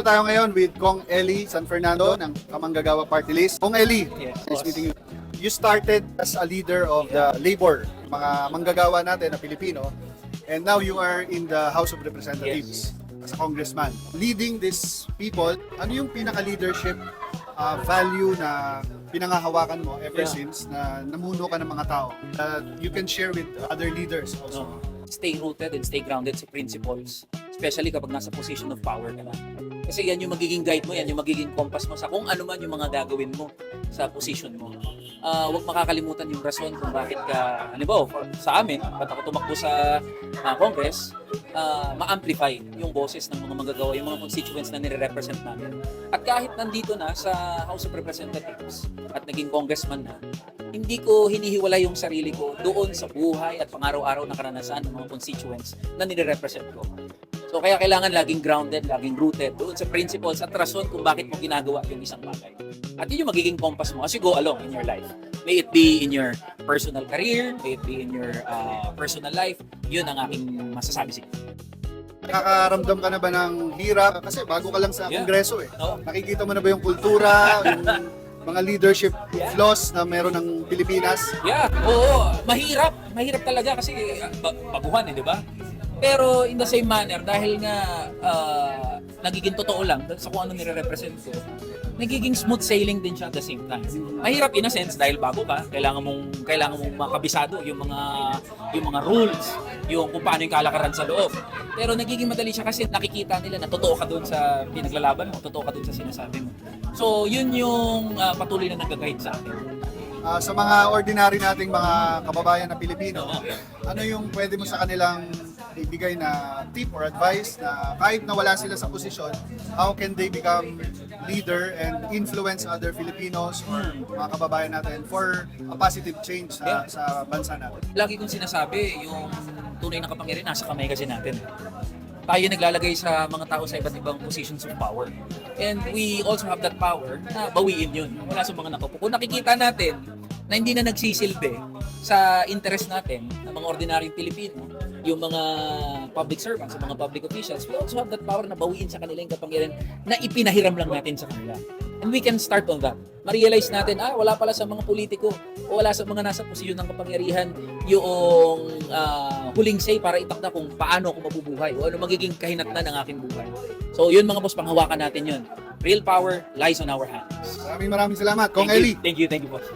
Nandito tayo ngayon with Kong Eli San Fernando ng Kamanggagawa Party List. Kong Eli, Yes, nice boss. meeting you. You started as a leader of the labor, mga manggagawa natin na Pilipino, and now you are in the House of Representatives as a congressman. Leading these people, ano yung pinaka-leadership value na pinangahawakan mo ever since na namuno ka ng mga tao that you can share with other leaders also? Stay rooted and stay grounded sa principles, especially kapag nasa position of power ka na. Kasi yan yung magiging guide mo, yan yung magiging compass mo sa kung ano man yung mga gagawin mo sa position mo. Huwag makakalimutan yung rason kung bakit ka, halimbawa, sa amin, ba't ako tumakbo sa Congress, ma-amplify yung boses ng mga manggagawa, yung mga constituents na nire-represent namin. At kahit nandito na sa House of Representatives at naging congressman na, hindi ko hinihiwalay yung sarili ko doon sa buhay at pang-araw-araw na karanasan ng mga constituents na nire-represent ko. So kaya kailangan laging grounded, laging rooted doon sa principles at rason kung bakit mo ginagawa yung isang bagay. At yun yung magiging compass mo as you go along in your life. May it be in your personal career, may it be in your personal life, yun ang aking masasabi sa inyo. Nakakaramdam ka na ba ng hirap? Kasi bago ka lang sa kongreso eh. Oo. Nakikita mo na ba yung kultura, yung mga leadership flaws na meron ng Pilipinas? Yeah, oo, mahirap. Mahirap talaga kasi baguhan eh, di ba? Pero in the same manner, dahil nga nagiging totoo lang sa kung ano nire-represent ko, nagiging smooth sailing din siya at the same time. Mahirap in a sense dahil bago ka, kailangan mong makabisado yung mga rules, yung kung paano yung kalakaran sa loob. Pero nagiging madali siya kasi nakikita nila na totoo ka doon sa pinaglalaban mo, totoo ka doon sa sinasabi mo. So, yun yung patuloy na nag-guide sa akin. Sa mga ordinary nating mga kababayan na Pilipino, ano yung pwede mo sa kanilang ibigay na tip or advice na kahit nawala sila sa posisyon, how can they become leader and influence other Filipinos or mga kababayan natin for a positive change sa bansa natin? Lagi kong sinasabi, yung tunay na kapangyarihan nasa kamay kasi natin. Tayo naglalagay sa mga tao sa iba't ibang positions of power. And we also have that power na bawiin yun. Wala sa mga nakaupo. Kung nakikita natin na hindi na nagsisilbi sa interest natin ng mga ordinaryong Pilipino, yung mga public servants, mga public officials, we also have that power na bawiin sa kanila yung kapangyarihan na ipinahiram lang natin sa kanila. And we can start on that. Ma-realize natin, wala pala sa mga politiko o wala sa mga nasa posisyon ng kapangyarihan yung huling say para itakda kung paano ako mabubuhay o ano magiging kahinatnan ng aking buhay. So yun mga boss, panghawakan natin yun. Real power lies on our hands. Maraming salamat, Kong Eli. Thank you, boss.